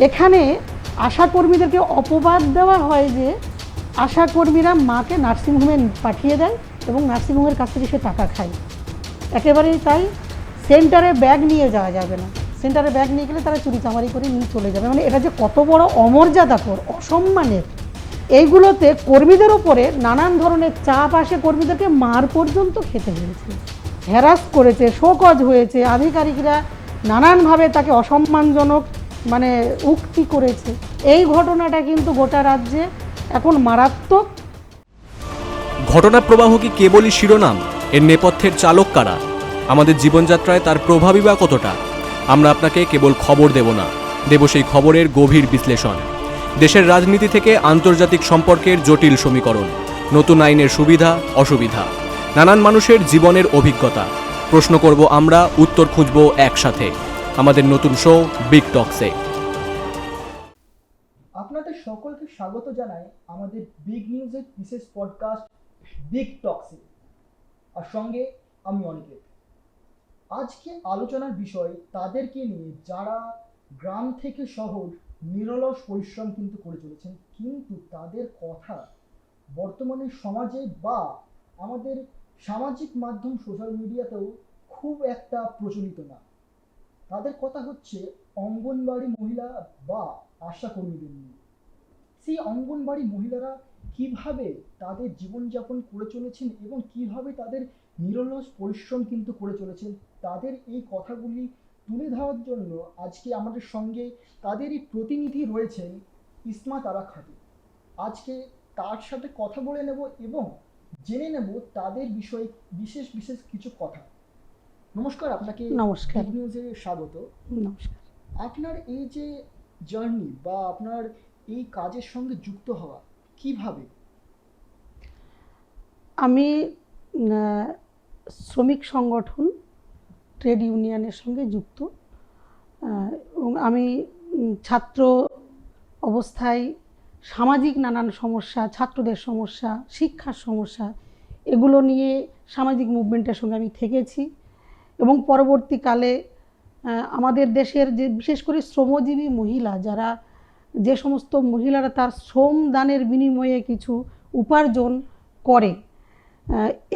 এখানে আশাকর্মীদেরকে অপবাদ দেওয়া হয় যে আশাকর্মীরা মাকে নার্সিংহোমে পাঠিয়ে দেয় এবং নার্সিংহোমের কাছ থেকে সে টাকা খায়। একেবারেই তাই। সেন্টারে ব্যাগ নিয়ে যাওয়া যাবে না, সেন্টারে ব্যাগ নিয়ে গেলে তারা চুরি চামারি করে নিয়ে চলে যাবে। মানে এটা যে কত বড় অমর্যাদাকর, অসম্মানের। এইগুলোতে কর্মীদের ওপরে নানান ধরনের চাপ আসে, কর্মীদেরকে মার পর্যন্ত খেতে হয়েছে, হ্যারাস করেছে, শোকজ হয়েছে, আধিকারিকরা নানানভাবে তাকে অসম্মানজনক মানে উক্তি করেছে। এই ঘটনাটা কিন্তু গোটা রাজ্যে এখন মারাত্মক। ঘটনা প্রবাহ কি কেবলই শিরোনাম? এর নেপথ্যের চালক কারা? আমাদের জীবনযাত্রায় তার প্রভাবই বা কতটা? আমরা আপনাকে কেবল খবর দেব না, দেব সেই খবরের গভীর বিশ্লেষণ। দেশের রাজনীতি থেকে আন্তর্জাতিক সম্পর্কের জটিল সমীকরণ, নতুন আইনের সুবিধা অসুবিধা, নানান মানুষের জীবনের অভিজ্ঞতা। প্রশ্ন করব আমরা, উত্তর খুঁজব একসাথে। আমাদের নতুন শো বিগ টকসে। আপনাদের সকলকে স্বাগত জানাই আমাদের বিগ নিউজের বিশেষ পডকাস্ট বিগ টকসে। আর সঙ্গে আমি অনিকেত। আজকে আলোচনার বিষয় তাদেরকে নিয়ে যারা গ্রাম থেকে শহর নিরলস পরিশ্রম কিন্তু করে চলেছেন, কিন্তু তাদের কথা বর্তমানে সমাজে বা আমাদের সামাজিক মাধ্যম সোশ্যাল মিডিয়াতেও খুব একটা প্রচলিত না। তাদের কথা হচ্ছে অঙ্গনবাড়ি মহিলা বা আশা কর্মীদের নিয়ে। সেই অঙ্গনবাড়ি মহিলারা কিভাবে তাদের জীবনযাপন করে চলেছেন এবং কিভাবে তাদের নিরলস পরিশ্রম কিন্তু করে চলেছেন, তাদের এই কথাগুলি তুলে ধরার জন্য আজকে আমাদের সঙ্গে তাদেরই প্রতিনিধি রয়েছেন ইসমা তারা খাতুন। আজকে তার সাথে কথা বলে নেব এবং জেনে নেব তাদের বিষয়ে বিশেষ বিশেষ কিছু কথা। নমস্কার, আপনাকে নমস্কার। বিগ নিউজে স্বাগত। নমস্কার। আপনার এই যে জার্নি বা আপনার এই কাজের সঙ্গে যুক্ত হওয়া কিভাবে? আমি শ্রমিক সংগঠন ট্রেড ইউনিয়নের সঙ্গে যুক্ত এবং আমি ছাত্র অবস্থায় সামাজিক নানান সমস্যা, ছাত্রদের সমস্যা, শিক্ষার সমস্যা, এগুলো নিয়ে সামাজিক মুভমেন্টের সঙ্গে আমি থেকেছি এবং পরবর্তীকালে আমাদের দেশের যে বিশেষ করে শ্রমজীবী মহিলা, যারা যে সমস্ত মহিলারা তার শ্রম দানের বিনিময়ে কিছু উপার্জন করে,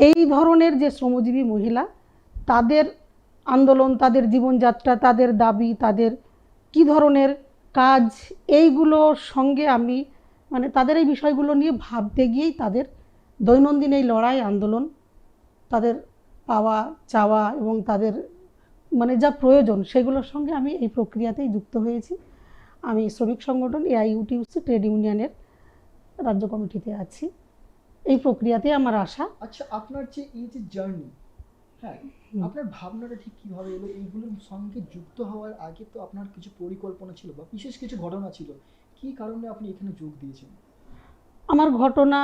এই ধরনের যে শ্রমজীবী মহিলা, তাদের আন্দোলন, তাদের জীবনযাত্রা, তাদের দাবি, তাদের কি ধরনের কাজ, এইগুলোর সঙ্গে আমি মানে তাদের এই বিষয়গুলো নিয়ে ভাবতে গিয়েই তাদের দৈনন্দিন এই লড়াই, আন্দোলন, তাদের পাওয়া চাওয়া এবং তাদের মানে যা প্রয়োজন, সেগুলোর সঙ্গে আমি এই প্রক্রিয়াতেই যুক্ত হয়েছি। আমি শ্রমিক সংগঠন এআইইউটিউসি ট্রেড ইউনিয়নের রাজ্য কমিটিতে আছি। এই প্রক্রিয়াতে আমার আশা। আচ্ছা, আপনার যে এই যে জার্নি, হ্যাঁ, আপনার ভাবনাটা ঠিক কিভাবে এলো? এইগুলোর সঙ্গে যুক্ত হওয়ার আগে তো আপনার কিছু পরিকল্পনা ছিল বা বিশেষ কিছু ঘটনা ছিল, কি কারণে আপনি এখানে যোগ দিয়েছেন? আমার ঘটনা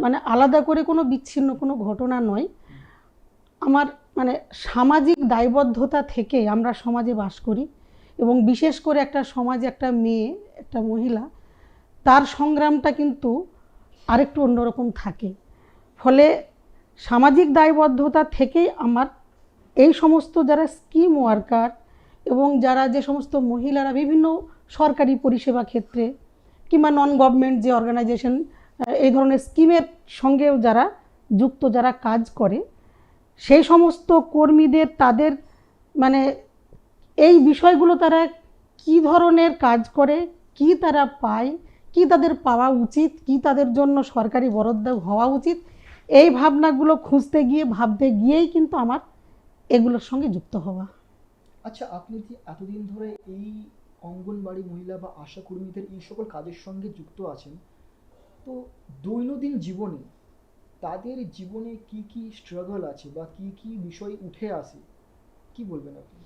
মানে আলাদা করে কোনো বিচ্ছিন্ন কোনো ঘটনা নয়। আমার মানে সামাজিক দায়বদ্ধতা থেকে আমরা সমাজে বাস করি এবং বিশেষ করে একটা সমাজে একটা মেয়ে, একটা মহিলা, তার সংগ্রামটা কিন্তু আরেকটু অন্যরকম থাকে। ফলে সামাজিক দায়বদ্ধতা থেকেই আমার এই সমস্ত যারা স্কিম ওয়ার্কার এবং যারা যে সমস্ত মহিলারা বিভিন্ন সরকারি পরিষেবা ক্ষেত্রে কিংবা নন গভর্নমেন্ট যে অর্গানাইজেশন এই ধরনের স্কিমের সঙ্গেও যারা যুক্ত, যারা কাজ করে, সেই সমস্ত কর্মীদের তাদের মানে এই বিষয়গুলো তারা কি ধরনের কাজ করে, কি তারা পায়, কি তাদের পাওয়া উচিত, কি তাদের জন্য সরকারি বরাদ্দ হওয়া উচিত, এই ভাবনাগুলো খুঁজতে গিয়ে ভাবতে গিয়েই কিন্তু আমার এগুলোর সঙ্গে যুক্ত হওয়া। আচ্ছা, আপনি যে এতদিন ধরে এই অঙ্গনবাড়ি মহিলা বা আশা কর্মীদের এই সকল কাজের সঙ্গে যুক্ত আছেন, তো দৈনন্দিন জীবনে তাদের জীবনে কি কি স্ট্রাগল আছে বা কি কি বিষয় উঠে আসে, কি বলবেন আপনি?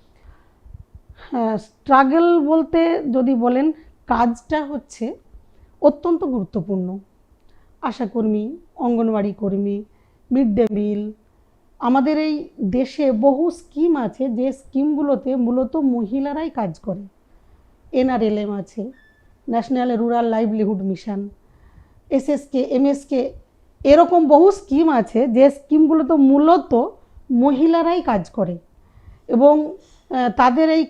হ্যাঁ, স্ট্রাগল বলতে যদি বলেন, কাজটা হচ্ছে অত্যন্ত গুরুত্বপূর্ণ। আশাকর্মী, অঙ্গনওয়াড়ি কর্মী, মিড ডে মিল, আমাদের এই দেশে বহু স্কিম আছে যে স্কিমগুলোতে মূলত মহিলারাই কাজ করে। এনআরএলএম আছে, national rural livelihood mission, SSK, MSK, এরকম বহু স্কিম আছে যে স্কিমগুলোতে মূলত মহিলারাই কাজ করে এবং তাদের এই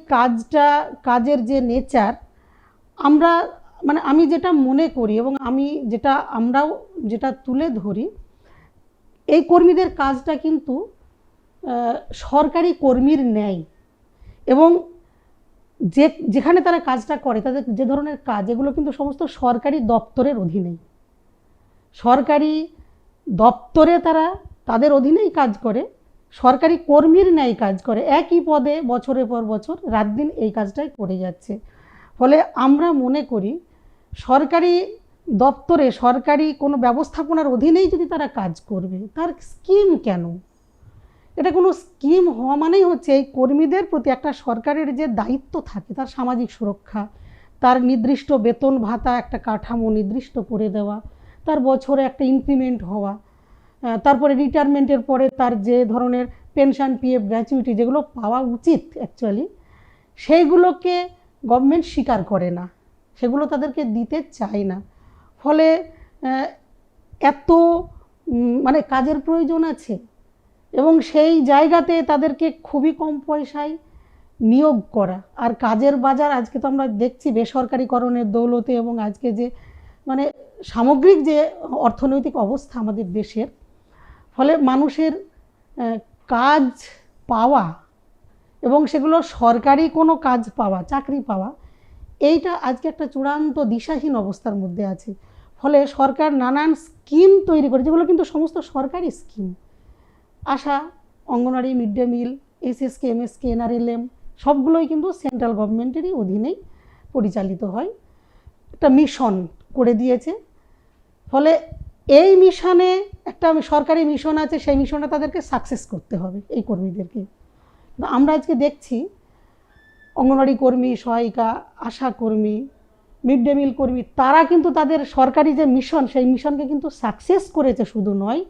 কাজের যে নেচার, আমরা মানে আমি যেটা মনে করি এবং আমরাও যেটা তুলে ধরি, এই কর্মীদের কাজটা কিন্তু সরকারি কর্মীর ন্যায়, এবং যেখানে তারা কাজটা করে তাদের যে ধরনের কাজ, এগুলো কিন্তু সমস্ত সরকারি দপ্তরের অধীনেই, সরকারি দপ্তরে তারা তাদের অধীনেই কাজ করে, সরকারি কর্মীর ন্যায় কাজ করে, একই পদে বছরের পর বছর রাত দিন এই কাজটাই করে যাচ্ছে। ফলে আমরা মনে করি সরকারি দপ্তরে সরকারি কোনো ব্যবস্থাপনার অধীনেই যদি তারা কাজ করবে, তার স্কিম কেন? এটা কোনো স্কিম হওয়া মানেই হচ্ছে এই কর্মীদের প্রতি একটা সরকারের যে দায়িত্ব থাকে, তার সামাজিক সুরক্ষা, তার নির্দিষ্ট বেতন ভাতা একটা কাঠামো নির্দিষ্ট করে দেওয়া, তার বছরে একটা ইনক্রিমেন্ট হওয়া, তারপরে রিটায়ারমেন্টের পরে তার যে ধরনের পেনশন, পিএফ, গ্র্যাচুইটি যেগুলো পাওয়া উচিত অ্যাকচুয়ালি, সেইগুলোকে গভর্নমেন্ট স্বীকার করে না, সেগুলো তাদেরকে দিতে চায় না। ফলে এত মানে কাজের প্রয়োজন আছে এবং সেই জায়গাতে তাদেরকে খুবই কম পয়সায় নিয়োগ করা। আর কাজের বাজার আজকে তো আমরা দেখছি বেসরকারিকরণের দৌলতে, এবং আজকে যে মানে সামগ্রিক যে অর্থনৈতিক অবস্থা আমাদের দেশের, ফলে মানুষের কাজ পাওয়া এবং সেগুলো সরকারি কোনো কাজ পাওয়া, চাকরি পাওয়া, এইটা আজকে একটা চূড়ান্ত দিশাহীন অবস্থার মধ্যে আছে। ফলে সরকার নানান স্কিম তৈরি করে, যেগুলো কিন্তু সমস্ত সরকারি scheme, ASHA, anganwadi, mid day meal, SSK, MSK, NRLM, সবগুলোই কিন্তু সেন্ট্রাল গভর্নমেন্টেরই অধীনেই পরিচালিত হয়, একটা মিশন করে দিয়েছে। ফলে এই মিশনে একটা সরকারি মিশন আছে, সেই মিশনে তাদেরকে সাকসেস করতে হবে এই কর্মীদেরকে। আমরা আজকে দেখছি অঙ্গনওয়াড়ি কর্মী, সহায়িকা, আশা কর্মী, মিড ডে মিল কর্মী, তারা কিন্তু তাদের সরকারি যে মিশন, সেই মিশনকে কিন্তু সাকসেস করেছে শুধু নয়,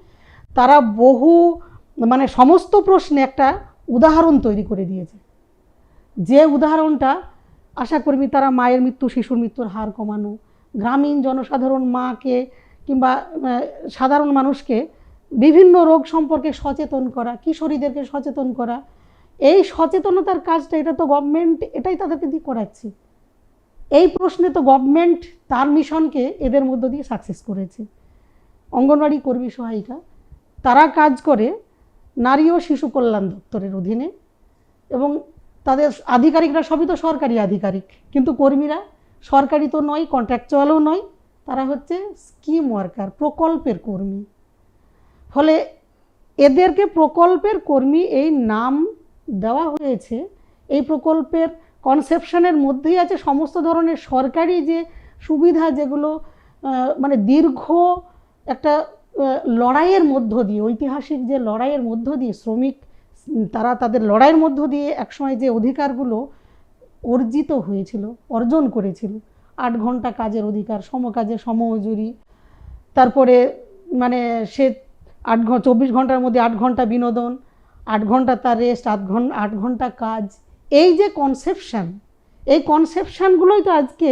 তারা বহু মানে সমস্ত প্রশ্নে একটা উদাহরণ তৈরি করে দিয়েছে। যে উদাহরণটা আশাকর্মী, তারা মায়ের মৃত্যু, শিশুর মৃত্যুর হার কমানো, গ্রামীণ জনসাধারণ মাকে কিংবা সাধারণ মানুষকে বিভিন্ন রোগ সম্পর্কে সচেতন করা, কিশোরীদেরকে সচেতন করা, এই সচেতনতার কাজটা এটা তো গভর্নমেন্ট এটাই তাদেরকে দিয়ে করাচ্ছে। এই প্রশ্নে তো গভর্নমেন্ট তার মিশনকে এদের মধ্য দিয়ে সাকসেস করেছে। অঙ্গনওয়াড়ি কর্মী, সহায়িকা, তারা কাজ করে নারী ও শিশু কল্যাণ দপ্তরের অধীনে, এবং তাদের আধিকারিকরা সবই তো সরকারি আধিকারিক, কিন্তু কর্মীরা সরকারি তো নয়, কন্ট্রাকচুয়ালও নয়, তারা হচ্ছে স্কিম ওয়ার্কার, প্রকল্পের কর্মী। ফলে এদেরকে প্রকল্পের কর্মী এই নাম দেওয়া হয়েছে। এই প্রকল্পের কনসেপশনের মধ্যেই আছে সমস্ত ধরনের সরকারি যে সুবিধা, যেগুলো মানে দীর্ঘ একটা লড়াইয়ের মধ্য দিয়ে, ঐতিহাসিক যে লড়াইয়ের মধ্য দিয়ে শ্রমিক তারা তাদের লড়াইয়ের মধ্য দিয়ে একসময় যে অধিকারগুলো অর্জিত হয়েছিল, অর্জন করেছিল, 8 ঘন্টা কাজের অধিকার, সমকাজে সমমজুরি, তারপরে মানে সে 24 ঘন্টার মধ্যে 8 ঘন্টা বিনোদন, 8 ঘন্টা তার রেস্ট, 8 ঘন্টা কাজ, এই যে কনসেপশান, এই কনসেপশানগুলোই তো আজকে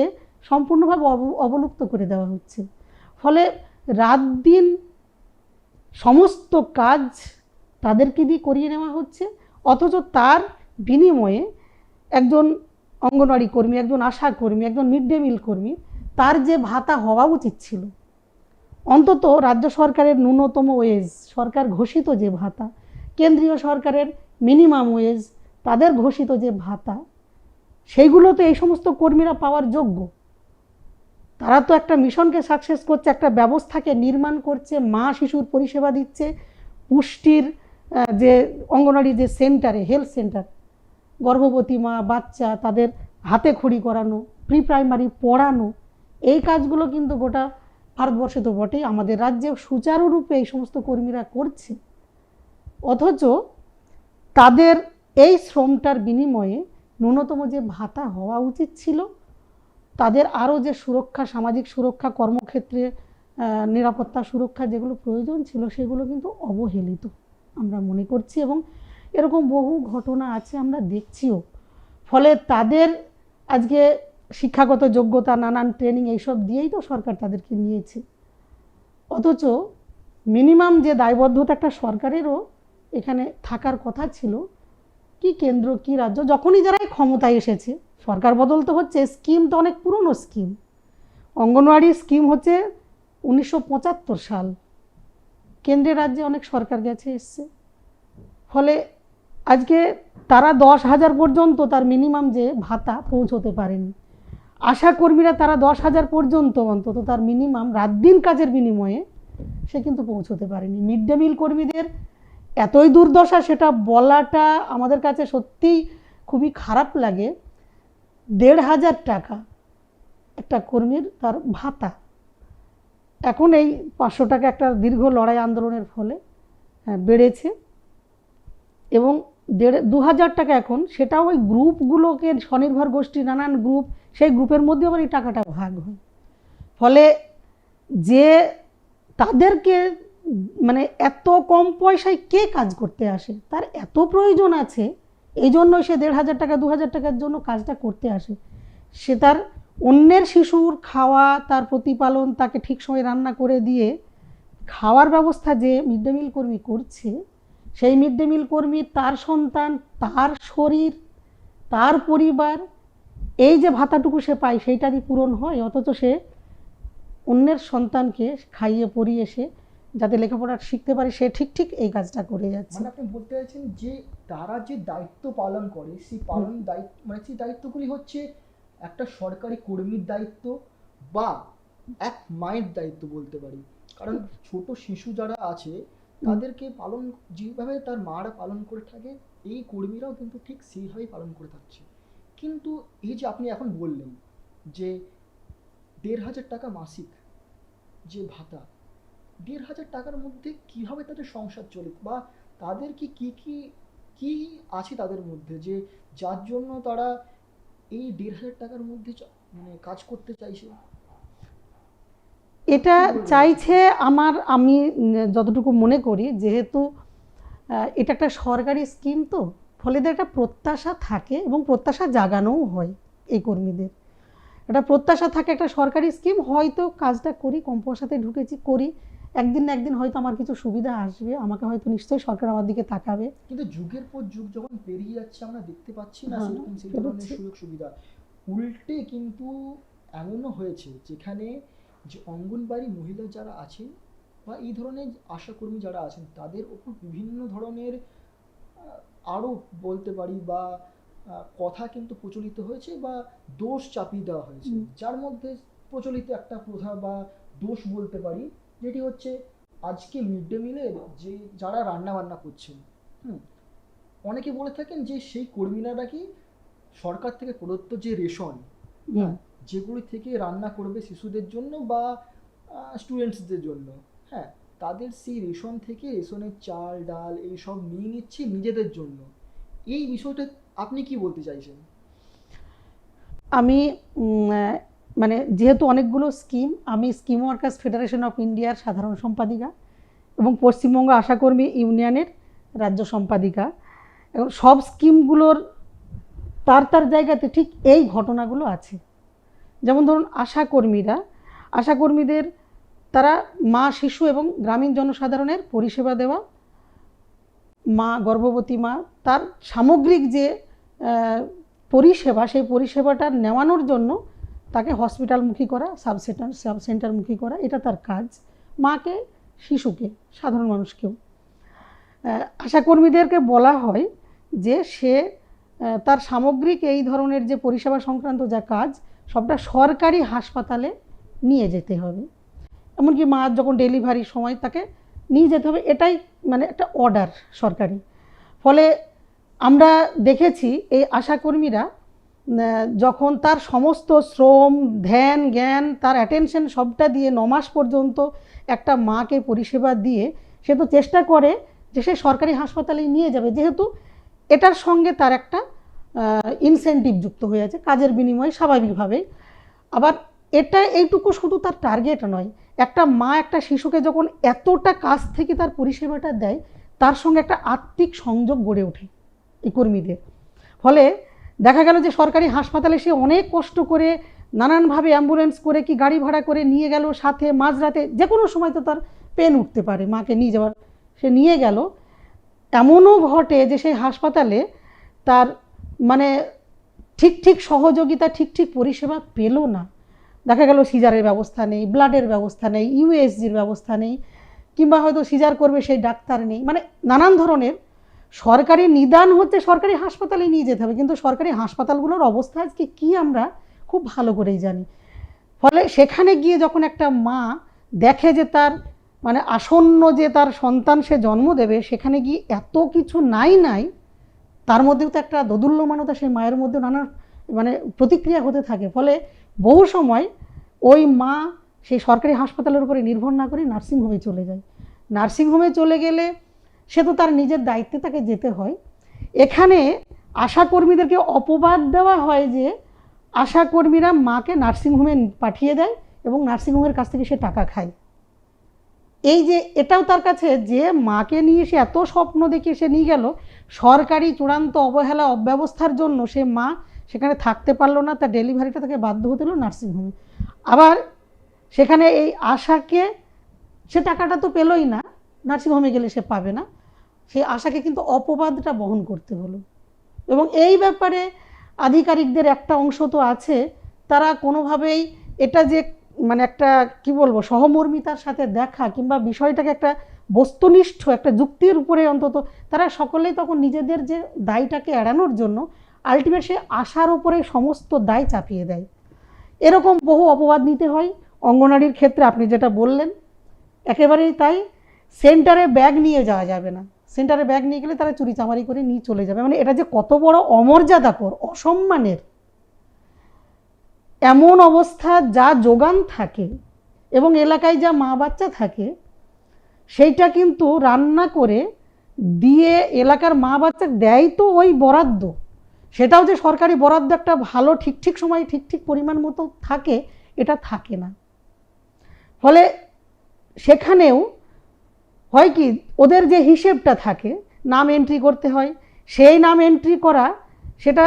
সম্পূর্ণভাবে অবলুপ্ত করে দেওয়া হচ্ছে। ফলে রাত দিন সমস্ত কাজ তাদেরকে দিয়ে করিয়ে নেওয়া হচ্ছে, অথচ তার বিনিময়ে একজন অঙ্গনওয়াড়ি কর্মী, একজন আশা কর্মী, একজন মিড ডে মিল কর্মী, তার যে ভাতা হওয়া উচিত ছিল, অন্তত রাজ্য সরকারের ন্যূনতম ওয়েজ, সরকার ঘোষিত যে ভাতা, কেন্দ্রীয় সরকারের মিনিমাম ওয়েজ, তাদের ঘোষিত যে ভাতা, সেইগুলো তো এই সমস্ত কর্মীরা পাওয়ার যোগ্য। তারা তো একটা মিশনকে সাকসেস করছে, একটা ব্যবস্থাকে নির্মাণ করছে, মা শিশুর পরিষেবা দিচ্ছে, পুষ্টির যে অঙ্গনওয়াড়ি যে সেন্টারে, হেলথ সেন্টার, গর্ভবতী মা, বাচ্চা, তাদের হাতে খড়ি করানো, প্রি প্রাইমারি পড়ানো, এই কাজগুলো কিন্তু গোটা ভারতবর্ষে তো বটেই, আমাদের রাজ্যে সুচারুরূপে এই সমস্ত কর্মীরা করছে। অথচ তাদের এই শ্রমটার বিনিময়ে ন্যূনতম যে ভাতা হওয়া উচিত ছিল, তাদের আরও যে সুরক্ষা, সামাজিক সুরক্ষা, কর্মক্ষেত্রে নিরাপত্তা সুরক্ষা যেগুলো প্রয়োজন ছিল, সেগুলো কিন্তু অবহেলিত আমরা মনে করছি, এবং এরকম বহু ঘটনা আছে, আমরা দেখছিও। ফলে তাদের আজকে শিক্ষাগত যোগ্যতা, নানান ট্রেনিং, এইসব দিয়েই তো সরকার তাদেরকে নিয়েছে। অথচ মিনিমাম যে দায়বদ্ধতা একটা সরকারেরও এখানে থাকার কথা ছিল, কি কেন্দ্র কি রাজ্য, যখনই যারা ক্ষমতায় এসেছে সরকার বদল তো হচ্ছে, স্কিম তো অনেক পুরনো স্কিম। অঙ্গনওয়াড়ি স্কিম হচ্ছে 1975 সাল, কেন্দ্রের রাজ্যে অনেক সরকার গেছে এসছে, ফলে আজকে তারা 10,000 পর্যন্ত তার মিনিমাম যে ভাতা পৌঁছতে পারেনি। আশা কর্মীরা তারা 10,000 পর্যন্ত অন্তত তার মিনিমাম রাত দিন কাজের বিনিময়ে সে কিন্তু পৌঁছতে পারেনি। মিড ডে মিল কর্মীদের এতই দুর্দশা, সেটা বলাটা আমাদের কাছে সত্যিই খুবই খারাপ লাগে। 1,500 টাকা একটা কর্মীর তার ভাতা, এখন এই 500 টাকা একটা দীর্ঘ লড়াই আন্দোলনের ফলে বেড়েছে, এবং 2,000 টাকা এখন, সেটাও ওই গ্রুপগুলোকে, স্বনির্ভর গোষ্ঠী নানান গ্রুপ, সেই গ্রুপের মধ্যে আবার এই টাকাটা ভাগ হয়। ফলে যে তাদেরকে মানে এত কম পয়সায় কে কাজ করতে আসে, তার এত প্রয়োজন আছে, এই জন্যই সে 1,500 টাকা 2,000 টাকার জন্য কাজটা করতে আসে। সে তার অন্যের শিশুর খাওয়া, তার প্রতিপালন, তাকে ঠিক সময় রান্না করে দিয়ে খাওয়ার ব্যবস্থা যে মিড ডে মিল কর্মী করছে, সেই মিড ডে মিল কর্মী তার সন্তান, তার শরীর, তার পরিবার, এই যে ভাতাটুকু সে পায় সেইটা দিয়ে পূরণ হয়, অথচ সে অন্যের সন্তানকে খাইয়ে পরিয়ে সে যাতে লেখাপড়া শিখতে পারে, সে ঠিক এই কাজটা করে যাচ্ছে। মানে আপনি বলতে চাইছেন যে তারা যে দায়িত্ব পালন করে, সেই পালন দায়িত্ব, মানে সেই দায়িত্বগুলি হচ্ছে একটা সরকারি কর্মীর দায়িত্ব বা এক মায়ের দায়িত্ব বলতে পারি। কারণ ছোট শিশু যারা আছে তাদেরকে পালন যেভাবে তার মারা পালন করে থাকে, এই কর্মীরাও কিন্তু ঠিক সেইভাবেই পালন করে থাকছে। কিন্তু এই যে আপনি এখন বললেন যে 1,500 টাকা মাসিক যে ভাতা, 1,500 টাকার মধ্যে কিভাবে তাদের সংসার চলে, বা তাদের কি আছে তাদের মধ্যে যে যার জন্য তারা এই 1,500 টাকার মধ্যে মানে কাজ করতে চাইছে? এটা চাইছে আমি যতটুকু মনে করি, যেহেতু এটা একটা সরকারি স্কিম, তো ফলে এদের একটা প্রত্যাশা থাকে এবং প্রত্যাশা জাগানোও হয়। এই কর্মীদের একটা প্রত্যাশা থাকে, একটা সরকারি স্কিম, হয়তো কাজটা করি, কম পয়সাতে ঢুকেছি, করি, একদিন না একদিন হয়তো আমার কিছু সুবিধা আসবে, আমাকে হয়তো নিশ্চয়ই সরকার আমার দিকে তাকাবে। কিন্তু যুগের পর যুগ যখন পেরিয়ে যাচ্ছে, আমরা দেখতে পাচ্ছি না সেরকম সেই বেরোচ্ছে। ধরনের সুযোগ সুবিধা। উল্টে কিন্তু এমনও হয়েছে যেখানে যে অঙ্গনবাড়ি মহিলা যারা আছেন বা এই ধরনের আশাকর্মী যারা আছেন, তাদের ওপর বিভিন্ন ধরনের আরোপ বলতে পারি বা কথা কিন্তু প্রচলিত হয়েছে বা দোষ চাপিয়ে দেওয়া হয়েছে, যার মধ্যে প্রচলিত একটা প্রথা বা দোষ বলতে পারি, যেটি হচ্ছে আজকে মিড ডে মিলের যে যারা রান্না বান্না করছেন, অনেকে বলে থাকেন যে সেই কর্মীরা নাকি সরকার থেকে প্রদত্ত যে রেশন, যেগুলি থেকে রান্না করবে শিশুদের জন্য বা স্টুডেন্টসদের জন্য, হ্যাঁ, তাদের সেই রেশন থেকে রেশনের চাল ডাল এইসব নিয়ে নিচ্ছে নিজেদের জন্য। এই বিষয়টা আপনি কি বলতে চাইছেন? আমি মানে যেহেতু অনেকগুলো স্কিম, আমি স্কিম ওয়ার্কার্স ফেডারেশন অফ ইন্ডিয়ার সাধারণ সম্পাদিকা এবং পশ্চিমবঙ্গ আশাকর্মী ইউনিয়নের রাজ্য সম্পাদিকা, এবং সব স্কিমগুলোর তার জায়গাতে ঠিক এই ঘটনাগুলো আছে। যেমন ধরুন আশাকর্মীদের তারা মা, শিশু এবং গ্রামীণ জনসাধারণের পরিষেবা দেওয়া, মা, গর্ভবতী মা, তার সামগ্রিক যে পরিষেবা, সেই পরিষেবাটা নেওয়ানোর জন্য তাকে হসপিটালমুখী করা, সাব সেন্টারমুখী করা, এটা তার কাজ। মাকে, শিশুকে, সাধারণ মানুষকেও। আশাকর্মীদেরকে বলা হয় যে সে তার সামগ্রিক এই ধরনের যে পরিষেবা সংক্রান্ত যা কাজ, সবটা সরকারি হাসপাতালে নিয়ে যেতে হবে। এমনকি মা যখন ডেলিভারির সময় তাকে নিয়ে যেতে হবে, এটাই মানে একটা অর্ডার সরকারি। ফলে আমরা দেখেছি এই আশাকর্মীরা যখন তার সমস্ত শ্রম, ধ্যান, জ্ঞান, তার অ্যাটেনশন সবটা দিয়ে 9 মাস পর্যন্ত একটা মাকে পরিষেবা দিয়ে সে তো চেষ্টা করে যে সে সরকারি হাসপাতালে নিয়ে যাবে, যেহেতু এটার সঙ্গে তার একটা ইনসেন্টিভ যুক্ত হয়ে আছে কাজের বিনিময়ে স্বাভাবিকভাবেই। আবার এইটুকু শুধু তার টার্গেট নয়, একটা মা একটা শিশুকে যখন এতটা কাছ থেকে তার পরিষেবাটা দেয়, তার সঙ্গে একটা আত্মিক সংযোগ গড়ে ওঠে এই কর্মীদের। ফলে দেখা গেল যে সরকারি হাসপাতালে সে অনেক কষ্ট করে নানানভাবে অ্যাম্বুলেন্স করে কি গাড়ি ভাড়া করে নিয়ে গেল, সাথে মাঝরাতে যে কোনো সময় তো তার পেন উঠতে পারে, মাকে নিয়ে যাওয়ার, সে নিয়ে গেল। এমনও ঘটে যে সেই হাসপাতালে তার মানে ঠিক ঠিক সহযোগিতা, ঠিক ঠিক পরিষেবা পেল না। দেখা গেল সিজারের ব্যবস্থা নেই, ব্লাডের ব্যবস্থা নেই, ইউএসজির ব্যবস্থা নেই, কিংবা হয়তো সিজার করবে সেই ডাক্তার নেই, মানে নানান ধরনের। সরকারি নিদান হচ্ছে সরকারি হাসপাতালে নিয়ে যেতে হবে, কিন্তু সরকারি হাসপাতালগুলোর অবস্থা আজকে কী আমরা খুব ভালো করেই জানি। ফলে সেখানে গিয়ে যখন একটা মা দেখে যে তার মানে আসন্ন যে তার সন্তান সে জন্ম দেবে, সেখানে গিয়ে এত কিছু নাই, তার মধ্যেও তো একটা দোদুল্যমানতা সেই মায়ের মধ্যে নানা মানে প্রতিক্রিয়া হতে থাকে। ফলে বহু সময় ওই মা সেই সরকারি হাসপাতালের উপরে নির্ভর না করে নার্সিংহোমে চলে যায়। নার্সিংহোমে চলে গেলে সে তো তার নিজের দায়িত্বে তাকে যেতে হয়। এখানে আশাকর্মীদেরকে অপবাদ দেওয়া হয় যে আশাকর্মীরা মাকে নার্সিংহোমে পাঠিয়ে দেয় এবং নার্সিংহোমের কাছ থেকে সে টাকা খায়। এই যে এটাও তার কাছে, যে মাকে নিয়ে সে এত স্বপ্ন দেখে সে নিয়ে গেল, সরকারি চূড়ান্ত অবহেলা অব্যবস্থার জন্য সে মা সেখানে থাকতে পারলো না, তার ডেলিভারিটা তাকে বাধ্য হতে হলো নার্সিংহোমে। আবার সেখানে এই আশাকে সে টাকাটা তো পেলই না, নার্সিংহোমে গেলে সে পাবে না, সেই আশাকে কিন্তু অপবাদটা বহন করতে হলো। এবং এই ব্যাপারে আধিকারিকদের একটা অংশ তো আছে, তারা কোনোভাবেই এটা যে মানে একটা কি বলবো সহমর্মিতার সাথে দেখা কিংবা বিষয়টাকে একটা বস্তুনিষ্ঠ একটা যুক্তির উপরে অন্তত তারা সকলেই তখন নিজেদের যে দায়টাকে এড়ানোর জন্য আলটিমেট সে আশার উপরে সমস্ত দায় চাপিয়ে দেয়। এরকম বহু অপবাদ নিতে হয়। অঙ্গনারীর ক্ষেত্রে আপনি যেটা বললেন একেবারেই তাই। সেন্টারে ব্যাগ নিয়ে যাওয়া যাবে না, সেন্টারে ব্যাগ নিয়ে গেলে তারা চুরি চামারি করে নিয়ে চলে যাবে। মানে এটা যে কত বড় অমর্যাদাকর, অসম্মানের এমন অবস্থা যা যোগান থাকে এবং এলাকায় যা মা বাচ্চা থাকে সেইটা কিন্তু রান্না করে দিয়ে এলাকার মা বাচ্চা দেয় তো ওই বরাদ্দ, সেটাও যে সরকারি বরাদ্দ একটা ভালো ঠিক ঠিক সময় ঠিক ঠিক পরিমাণ মতো থাকে, এটা থাকে না। ফলে সেখানেও হয় কি, ওদের যে হিসেবটা থাকে নাম এন্ট্রি করতে হয়, সেই নাম এন্ট্রি করা সেটা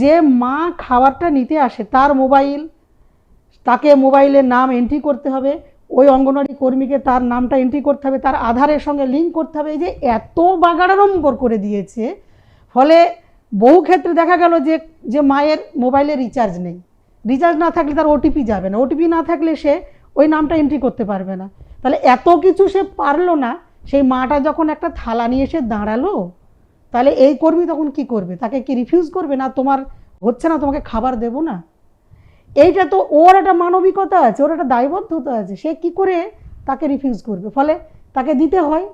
যে মা খাবারটা নিতে আসে তার মোবাইল, তাকে মোবাইলের নাম এন্ট্রি করতে হবে, ওই অঙ্গনওয়াড়ি কর্মীকে তার নামটা এন্ট্রি করতে হবে, তার আধারের সঙ্গে লিঙ্ক করতে হবে। এই যে এত বাগাড়াড়ম্বর করে দিয়েছে, ফলে বহু ক্ষেত্রে দেখা গেল যে যে মায়ের মোবাইলে রিচার্জ নেই, রিচার্জ না থাকলে তার ওটিপি যাবে না, ওটিপি না থাকলে সে ওই নামটা এন্ট্রি করতে পারবে না। তাহলে এত কিছু সে পারলো না, সেই মাটা যখন একটা থালা নিয়ে এসে দাঁড়ালো, তাহলে এই কর্মী তখন কি করবে? তাকে কি রিফিউজ করবে না তোমার হচ্ছে না, তোমাকে খাবার দেব না? এইটা তো ওর একটা মানবিকতা আছে, ওর একটা দায়বদ্ধতা আছে, সে কি করে তাকে রিফিউজ করবে? ফলে তাকে দিতে হয়,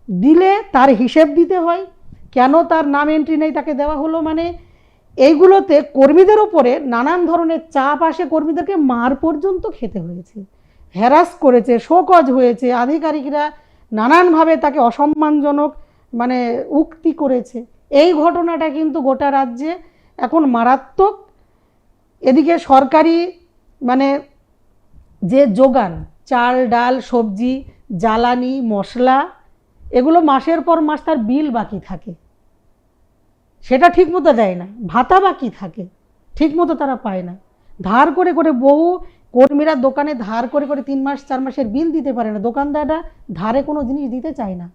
দিলে তার হিসেব দিতে হয়, কেন তার নাম এন্ট্রি নেই তাকে দেওয়া হলো। মানে এইগুলোতে কর্মীদের ওপরে নানান ধরনের চাপ আসে, কর্মীদেরকে মার পর্যন্ত খেতে হয়েছে, হ্যারাস করেছে, শোকজ হয়েছে, আধিকারিকরা নানানভাবে তাকে অসম্মানজনক মানে উক্তি করেছে। এই ঘটনাটা কিন্তু গোটা রাজ্যে এখন মারাত্মক। এদিকে সরকারি মানে যে যোগান, চাল ডাল সবজি জ্বালানি মশলা, এগুলো মাসের পর মাস তার বিল বাকি থাকে, সেটা ঠিকমতো দেয় না, ভাতা বাকি থাকে, ঠিকমতো তারা পায় না, ধার করে করে বহু কর্মীরা দোকানে ধার করে করে 3 মাস 4 মাসের বিল দিতে পারে না, দোকানদাররা ধারে কোনো জিনিস দিতে চায় না।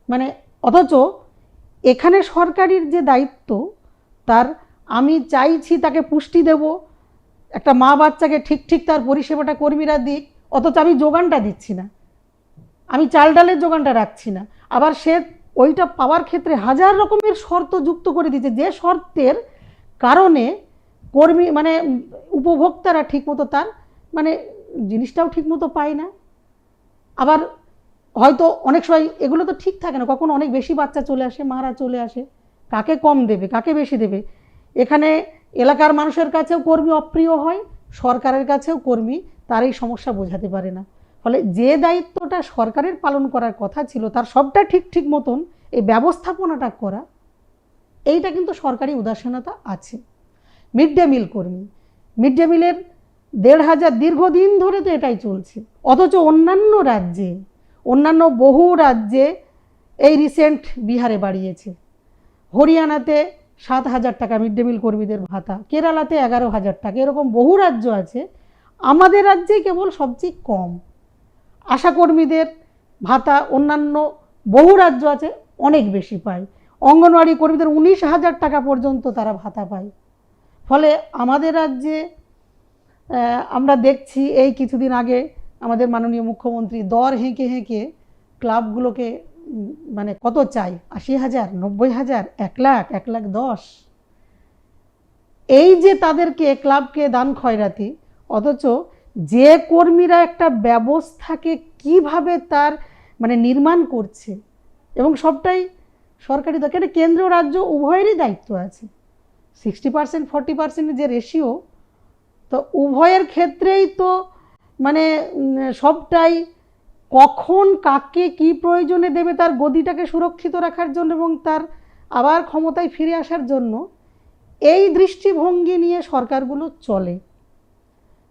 মানে অথচ এখানে সরকারির যে দায়িত্ব তার, আমি চাইছি তাকে পুষ্টি দেব, একটা মা বাচ্চাকে ঠিক ঠিক তার পরিষেবাটা কর্মীরা দিক, অথচ আমি যোগানটা দিচ্ছি না, আমি চাল ডালের যোগানটা রাখছি না। আবার সে ওইটা পাওয়ার ক্ষেত্রে হাজার রকমের শর্ত যুক্ত করে দিচ্ছে, যে শর্তের কারণে কর্মী মানে উপভোক্তারা ঠিকমতো তার মানে জিনিসটাও ঠিকমতো পায় না। আবার হয়তো অনেক সময় এগুলো তো ঠিক থাকে না, কখনো অনেক বেশি বাচ্চা চলে আসে, মারা চলে আসে, কাকে কম দেবে কাকে বেশি দেবে? এখানে এলাকার মানুষের কাছেও কর্মী অপ্রিয় হয়, সরকারের কাছেও কর্মী তার এই সমস্যা বোঝাতে পারে না। ফলে যে দায়িত্বটা সরকারের পালন করার কথা ছিল তার সবটা ঠিক ঠিক মতন এই ব্যবস্থাপনাটা করা, এইটা কিন্তু সরকারি উদাসীনতা আছে। মিড ডে মিল কর্মী, মিড ডে মিলের 1,500 দীর্ঘদিন ধরে তো এটাই চলছে, অথচ অন্যান্য রাজ্যে অন্যান্য বহু রাজ্যে এই রিসেন্ট বিহারে বাড়িয়েছে, হরিয়ানাতে 7,000 টাকা মিড ডে মিল কর্মীদের ভাতা, কেরালাতে 11,000 টাকা, এরকম বহু রাজ্য আছে। আমাদের রাজ্যেই কেবল সবচেয়ে কম আশাকর্মীদের ভাতা, অন্যান্য বহু রাজ্য আছে অনেক বেশি পায়। অঙ্গনওয়াড়ি কর্মীদের 19,000 টাকা পর্যন্ত তারা ভাতা পায়। ফলে আমাদের রাজ্যে আমরা দেখছি এই কিছুদিন আগে আমাদের মাননীয় মুখ্যমন্ত্রী দর হেঁকে হেঁকে ক্লাবগুলোকে মানে কত চাই, ৮০,০০০, ৯০,০০০, ১,০০,০০০, ১,১০,০০০, এই যে তাদেরকে ক্লাবকে দান খয়রাতি, অথচ যে কর্মীরা একটা ব্যবস্থাকে কিভাবে তার মানে নির্মাণ করছে, এবং সবটাই সরকারি দপ্তর, এটা কেন্দ্র রাজ্য উভয়েরই দায়িত্ব আছে। 60% 40% যে রেশিও, তো উভয়ের ক্ষেত্রেই তো মানে সবটাই কখন কাকে কি প্রয়োজনে দেবে তার গদিটাকে সুরক্ষিত রাখার জন্য এবং তার আবার ক্ষমতায় ফিরে আসার জন্য এই দৃষ্টিভঙ্গি নিয়ে সরকারগুলো চলে।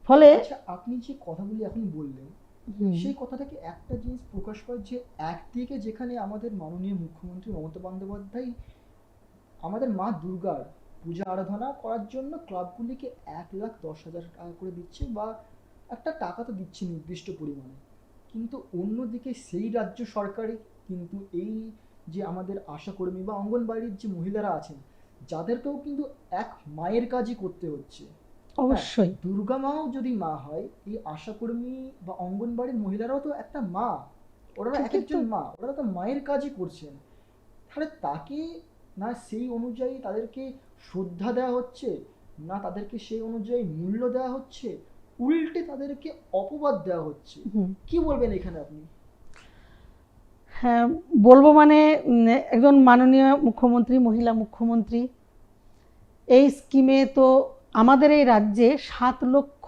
ফলে আচ্ছা, আপনি যে কথাগুলি এখন বললেন সেই কথা থেকে একটা জিনিস প্রকাশ পায় যে একদিকে যেখানে আমাদের মাননীয় মুখ্যমন্ত্রী মমতা বন্দ্যোপাধ্যায় আমাদের মা দুর্গার পূজা আরাধনা করার জন্য ক্লাবগুলিকে 1,10,000 টাকা করে দিচ্ছে, বা একটা টাকা তো দিচ্ছে নির্দিষ্ট পরিমাণে, কিন্তু অন্যদিকে সেই রাজ্য সরকারই কিন্তু এই যে আমাদের আশাকর্মী বা অঙ্গনবাড়ির যে মহিলারা আছেন যাদেরকেও কিন্তু এক মায়ের কাজই করতে হচ্ছে। অবশ্যই দুর্গা মাও যদি মা হয়, এই আশাকর্মী বা অঙ্গনবাড়ির মহিলারাও তো একটা মা, ওরা এক একজন মা, ওরা তো মায়ের কাজই করছেন। তাহলে তাকে না সেই অনুযায়ী তাদেরকে শ্রদ্ধা দেওয়া হচ্ছে, না তাদেরকে সেই অনুযায়ী মূল্য দেওয়া হচ্ছে, উল্টে তাদেরকে অপবাদ দেওয়া হচ্ছে। কি বলবেন এখানে আপনি? হ্যাঁ, বলবো মানে একজন মাননীয় মুখ্যমন্ত্রী, মহিলা মুখ্যমন্ত্রী, এই স্কিমে তো আমাদের এই রাজ্যে 7 লক্ষ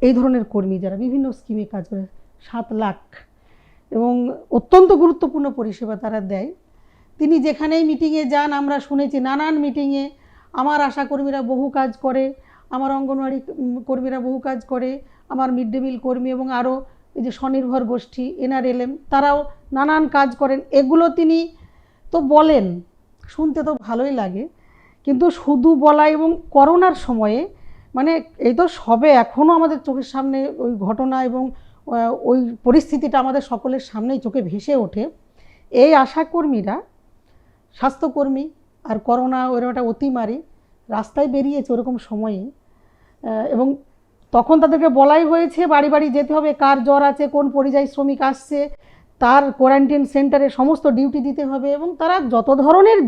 এই ধরনের কর্মী যারা বিভিন্ন স্কিমে কাজ করে, 7 লাখ, এবং অত্যন্ত গুরুত্বপূর্ণ পরিষেবা তারা দেয়। তিনি যেখানেই মিটিংয়ে যান, আমরা শুনেছি নানান মিটিংয়ে আমার আশাকর্মীরা বহু কাজ করে, আমার অঙ্গনওয়াড়ি কর্মীরা বহু কাজ করে, আমার মিড ডে মিল কর্মী এবং আরও এই যে স্বনির্ভর গোষ্ঠী NRLM তারাও নানান কাজ করেন, এগুলো তিনি তো বলেন, শুনতে তো ভালোই লাগে, কিন্তু শুধু বলা এবং করোনার সময়ে মানে এই তো সবে এখনও আমাদের চোখের সামনে ওই ঘটনা এবং ওই পরিস্থিতিটা আমাদের সকলের সামনেই চোখে ভেসে ওঠে। এই আশাকর্মীরা, স্বাস্থ্যকর্মী আর করোনা ওর একটা অতিমারি রাস্তায় বেরিয়েছে ওরকম সময়ে, এবং তখন তাদেরকে বলাই হয়েছে বাড়ি বাড়ি যেতে হবে, কার জ্বর আছে, কোন পরিযায়ী শ্রমিক আসছে, তার কোয়ারেন্টাইন সেন্টারে সমস্ত ডিউটি দিতে হবে, এবং তারা যত ধরনের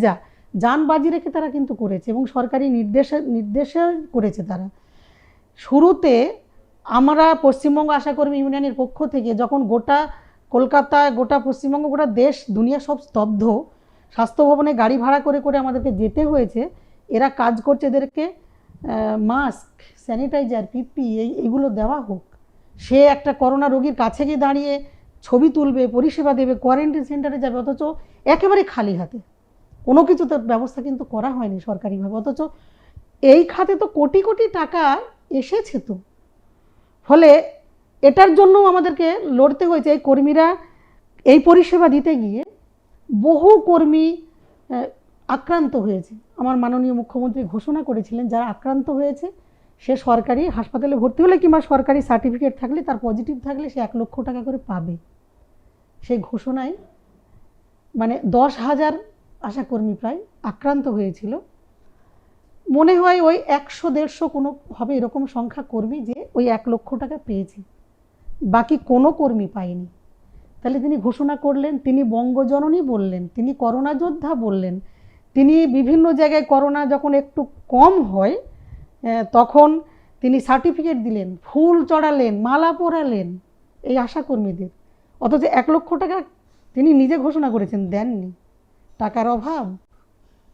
যান বাজি রেখে তারা কিন্তু করেছে এবং সরকারি নির্দেশে করেছে। তারা শুরুতে আমরা পশ্চিমবঙ্গ আশাকর্মী ইউনিয়নের পক্ষ থেকে যখন গোটা কলকাতা, গোটা পশ্চিমবঙ্গ, গোটা দেশ দুনিয়া সব স্তব্ধ, স্বাস্থ্য ভবনে গাড়ি ভাড়া করে করে আমাদেরকে যেতে হয়েছে, এরা কাজ করছে, এদেরকে মাস্ক, স্যানিটাইজার, PPE এইগুলো দেওয়া হোক। সে একটা করোনা রোগীর কাছে গিয়ে দাঁড়িয়ে ছবি তুলবে, পরিষেবা দেবে, কোয়ারেন্টাইন সেন্টারে যাবে, অথচ একেবারে খালি হাতে, কোনো কিছু তো ব্যবস্থা কিন্তু করা হয়নি সরকারিভাবে, অথচ এই খাতে তো কোটি কোটি টাকা এসেছে। তো ফলে এটার জন্য আমাদেরকে লড়তে হয়েছে। এই কর্মীরা এই পরিষেবা দিতে গিয়ে বহু কর্মী আক্রান্ত হয়েছে। আমার মাননীয় মুখ্যমন্ত্রী ঘোষণা করেছিলেন যারা আক্রান্ত হয়েছে সে সরকারি হাসপাতালে ভর্তি হলে কিংবা সরকারি সার্টিফিকেট থাকলে, তার পজিটিভ থাকলে সে 1 লক্ষ টাকা করে পাবে। সেই ঘোষণায় মানে 10,000 আশাকর্মী প্রায় আক্রান্ত হয়েছিল। মনে হয় ওই 100-150 কোনো হবে এরকম সংখ্যা কর্মী যে ওই 1 লক্ষ টাকা পেয়েছে, বাকি কোনো কর্মী পায়নি। তাহলে তিনি ঘোষণা করলেন, তিনি বঙ্গজননী বললেন, তিনি করোনা যোদ্ধা বললেন, তিনি বিভিন্ন জায়গায় করোনা যখন একটু কম হয় তখন তিনি সার্টিফিকেট দিলেন, ফুল চড়ালেন, মালা পরালেন এই আশাকর্মীদের, অথচ 1 লক্ষ টাকা তিনি নিজে ঘোষণা করেছেন দেননি। টাকার অভাব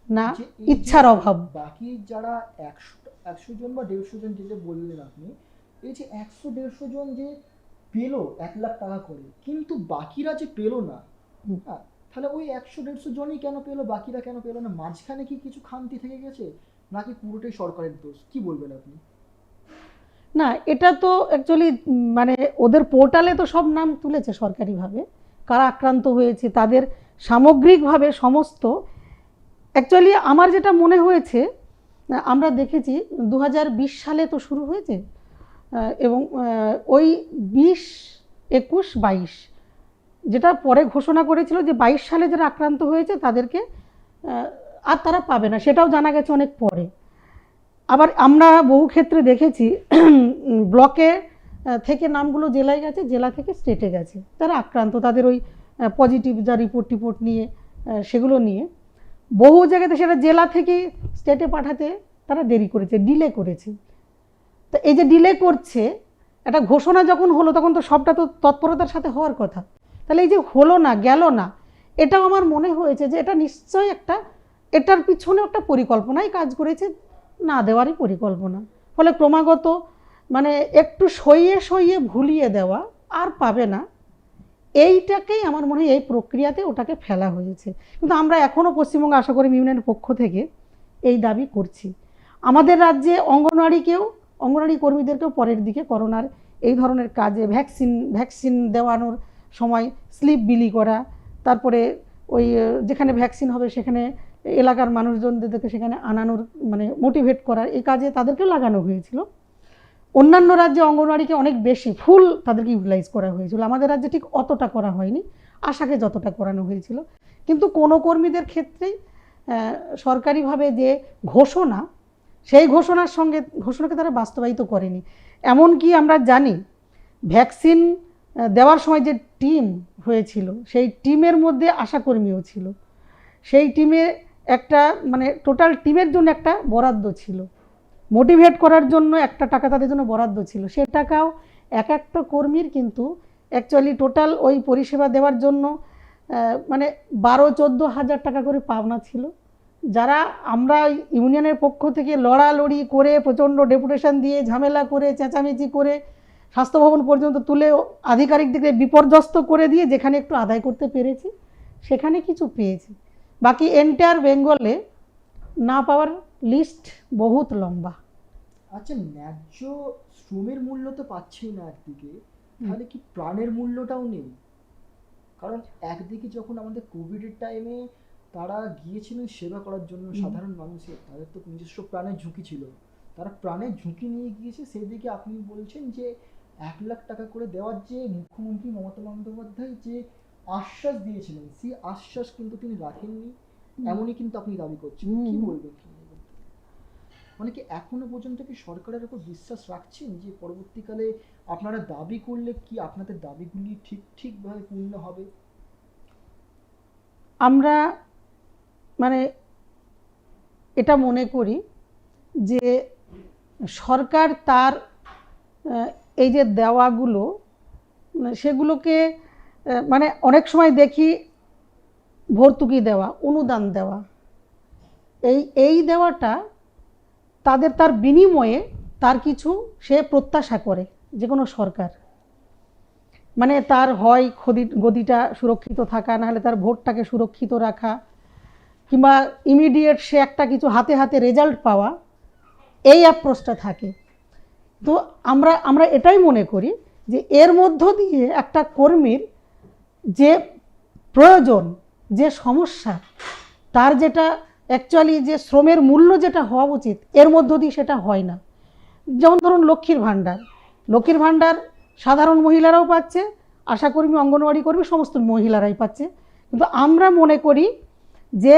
না ইচ্ছার অভাব। বাকি যারা 100 জন বা 150 জন যেটা বললেন আপনি, এই যে 100-150 জন যে পেলো 1 লাখ টাকা করে, কিন্তু বাকিরা যে পেলো না, তাহলে ওই 100-150 জনই কেন পেলো, বাকিরা কেন পেলো না? মাঝখানে কি কিছু খামতি থেকে গেছে, নাকি পুরোটাই সরকারের দোষ? কি বলবেন আপনি? না, এটা তো অ্যাকচুয়ালি মানে ওদের পোর্টালে তো সব নাম তুলেছে সরকারিভাবে, কারা আক্রান্ত হয়েছে তাদের সামগ্রিকভাবে সমস্ত। অ্যাকচুয়ালি আমার যেটা মনে হয়েছে, আমরা দেখেছি 2020 সালে তো শুরু হয়েছে, এবং ওই 20, 21, 22 যেটা পরে ঘোষণা করেছিল যে 22 সালে যারা আক্রান্ত হয়েছে তাদেরকে আর তারা পাবে না, সেটাও জানা গেছে অনেক পরে। আবার আমরা বহু ক্ষেত্রে দেখেছি ব্লকে থেকে নামগুলো জেলায় গেছে, জেলা থেকে স্টেটে গেছে, তারা আক্রান্ত, তাদের ওই পজিটিভ যা রিপোর্ট নিয়ে সেগুলো নিয়ে বহু জায়গাতে সেটা জেলা থেকে স্টেটে পাঠাতে তারা দেরি করেছে, ডিলে করেছে। তো এই যে ডিলে করছে, একটা ঘোষণা যখন হলো তখন তো সবটা তো তৎপরতার সাথে হওয়ার কথা, তাহলে এই যে হলো না, গেল না, এটাও আমার মনে হয়েছে যে এটা নিশ্চয়ই এটার পিছনে একটা পরিকল্পনাই কাজ করেছে, না দেওয়ারই পরিকল্পনা। ফলে ক্রমাগত মানে একটু সইয়ে ভুলিয়ে দেওয়া, আর পাবে না, এইটাকেই আমার মনে হয় এই প্রক্রিয়াতে ওটাকে ফেলা হয়েছে। কিন্তু আমরা এখনও পশ্চিমবঙ্গ আশা করি ইউনিয়নের পক্ষ থেকে এই দাবি করছি। আমাদের রাজ্যে অঙ্গনওয়াড়ি কর্মীদেরকেও পরের দিকে করোনার এই ধরনের কাজে ভ্যাকসিন দেওয়ানোর সময় স্লিপ বিলি করা, তারপরে ওই যেখানে ভ্যাকসিন হবে সেখানে এলাকার মানুষজনদেরকে সেখানে আনানোর মানে মোটিভেট করার এই কাজে তাদেরকেও লাগানো হয়েছিল। অন্যান্য রাজ্যে অঙ্গনওয়াড়িকে অনেক বেশি ফুল তাদেরকে ইউটিলাইজ করা হয়েছিল, আমাদের রাজ্যে ঠিক অতটা করা হয়নি, আশাকে যতটা করানো হয়েছিল। কিন্তু কোনো কর্মীদের ক্ষেত্রেই সরকারিভাবে যে ঘোষণা, সেই ঘোষণাকে তারা বাস্তবায়িত করেনি। এমনকি আমরা জানি ভ্যাকসিন দেওয়ার সময় যে টিম হয়েছিল, সেই টিমের মধ্যে আশাকর্মীও ছিল, সেই টিমে একটা মানে টোটাল টিমের জন্য একটা বরাদ্দ ছিল, মোটিভেট করার জন্য একটা টাকা তাদের জন্য বরাদ্দ ছিল, সে টাকাও একটা কর্মীর কিন্তু অ্যাকচুয়ালি টোটাল ওই পরিষেবা দেওয়ার জন্য মানে 12-14 হাজার টাকা করে পাওনা ছিল। যারা আমরা ইউনিয়নের পক্ষ থেকে লড়ালড়ি করে প্রচণ্ড ডেপুটেশন দিয়ে ঝামেলা করে চেঁচামেচি করে স্বাস্থ্য ভবন পর্যন্ত তুলে আধিকারিকদেরকে বিপর্যস্ত করে দিয়ে যেখানে একটু আদায় করতে পেরেছি সেখানে কিছু পেয়েছি, বাকি এন্টায়ার বেঙ্গলে না পাওয়ার লিস্ট বহুত লম্বা। আচ্ছা, ন্যায্য শ্রমের মূল্য তো পাচ্ছেই না একদিকে, তাহলে কি প্রাণের মূল্যটাও নেই? কারণ একদিকে যখন আমাদের কোভিডের টাইমে তারা গিয়েছিলেন সেবা করার জন্য সাধারণ মানুষের, তাদের তো নিজস্ব প্রাণের ঝুঁকি ছিল, তারা প্রাণের ঝুঁকি নিয়ে গিয়েছে, সেদিকে আপনি বলছেন যে 1 লাখ টাকা করে দেওয়ার যে মুখ্যমন্ত্রী মমতা বন্দ্যোপাধ্যায় যে আশ্বাস দিয়েছিলেন, সেই আশ্বাস কিন্তু তিনি রাখেননি, এমনই কিন্তু আপনি দাবি করছেন। কি বলবেন? মানে কি এখনো পর্যন্ত কি সরকারের উপর বিশ্বাস রাখছেন যে পরবর্তীকালে আপনারা দাবি করলে কি আপনাদের দাবিগুলি ঠিকভাবে পূর্ণ হবে? আমরা মানে এটা মনে করি যে সরকার তার এই যে দেওয়াগুলো সেগুলোকে মানে অনেক সময় দেখি ভর্তুকি দেওয়া, অনুদান দেওয়া, এই দেওয়াটা তার বিনিময়ে তার কিছু সে প্রত্যাশা করে যে কোনো সরকার, মানে তার হয় গদিটা সুরক্ষিত থাকা, নাহলে তার ভোটটাকে সুরক্ষিত রাখা, কিংবা ইমিডিয়েট সে একটা কিছু হাতে রেজাল্ট পাওয়া, এই অ্যাপ্রোচটা থাকে। তো আমরা এটাই মনে করি যে এর মধ্য দিয়ে একটা কর্মীর যে প্রয়োজন, যে সমস্যা, তার যেটা অ্যাকচুয়ালি যে শ্রমের মূল্য যেটা হওয়া উচিত, এর মধ্য দিয়ে সেটা হয় না। যেমন ধরুন লক্ষ্মীর ভাণ্ডার সাধারণ মহিলারাও পাচ্ছে, আশাকর্মী, অঙ্গনওয়াড়ি কর্মী সমস্ত মহিলারাই পাচ্ছে। কিন্তু আমরা মনে করি যে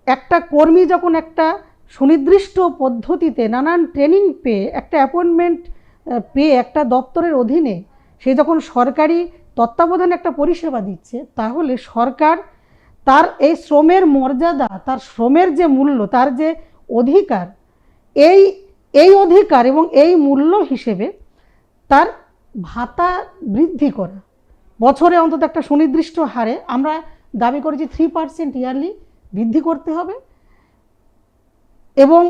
একটা কর্মী যখন একটা সুনির্দিষ্ট পদ্ধতিতে নানান ট্রেনিং পেয়ে একটা অ্যাপয়েন্টমেন্ট পেয়ে একটা দপ্তরের অধীনে সে যখন সরকারি তত্ত্বাবধানে একটা পরিষেবা দিচ্ছে, তাহলে সরকার তার এই শ্রমের মর্যাদা, তার শ্রমের যে মূল্য, তার যে অধিকার, এই অধিকার এবং এই মূল্য হিসেবে তার ভাতা বৃদ্ধি করা, বছরে অন্তত একটা সুনির্দিষ্ট হারে, আমরা দাবি করেছি 3% ইয়ারলি বৃদ্ধি করতে হবে। এবং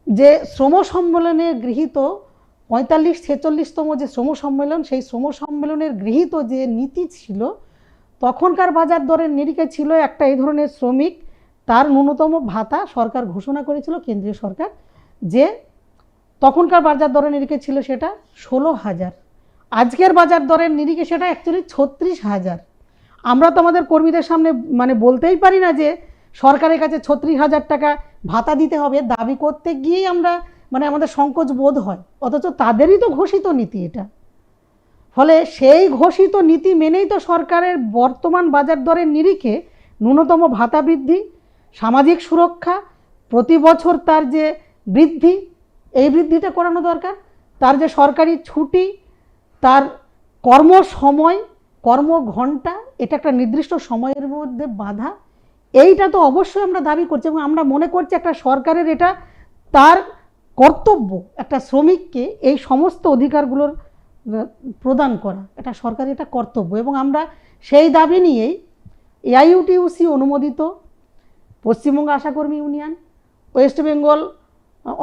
যে শ্রম সম্মেলনে গৃহীত 45-46তম যে শ্রম সম্মেলন, সেই শ্রম সম্মেলনের গৃহীত যে নীতি ছিল, তখনকার বাজার দরের নিরিখে ছিল একটা এই ধরনের শ্রমিক তার ন্যূনতম ভাতা সরকার ঘোষণা করেছিল, কেন্দ্রীয় সরকার, যে তখনকার বাজার দরের নিরিখে ছিল সেটা 16,000, আজকের বাজার দরের নিরিখে সেটা অ্যাকচুয়ালি 36,000। আমরা তো আমাদের কর্মীদের সামনে মানে বলতেই পারি না যে সরকারের কাছে 36,000 টাকা ভাতা দিতে হবে, দাবি করতে গিয়েই আমরা মানে আমাদের সংকোচ বোধ হয়, অথচ তাদেরই তো ঘোষিত নীতি এটা। ফলে সেই ঘোষিত নীতি মেনেই তো সরকারের বর্তমান বাজার দরের নিরিখে ন্যূনতম ভাতা বৃদ্ধি, সামাজিক সুরক্ষা, প্রতি বছর তার যে বৃদ্ধি, এই বৃদ্ধিটা করানো দরকার। তার যে সরকারি ছুটি, তার কর্মসময়, কর্মঘণ্টা, এটা একটা নির্দিষ্ট সময়ের মধ্যে বাঁধা, এইটা তো অবশ্যই আমরা দাবি করছি এবং আমরা মনে করছি একটা সরকারের এটা তার কর্তব্য একটা শ্রমিককে এই সমস্ত অধিকারগুলোর প্রদান করা, এটা সরকারের এটা কর্তব্য। এবং আমরা সেই দাবি নিয়েই এআইইউটিউসি অনুমোদিত পশ্চিমবঙ্গ আশাকর্মী union, West Bengal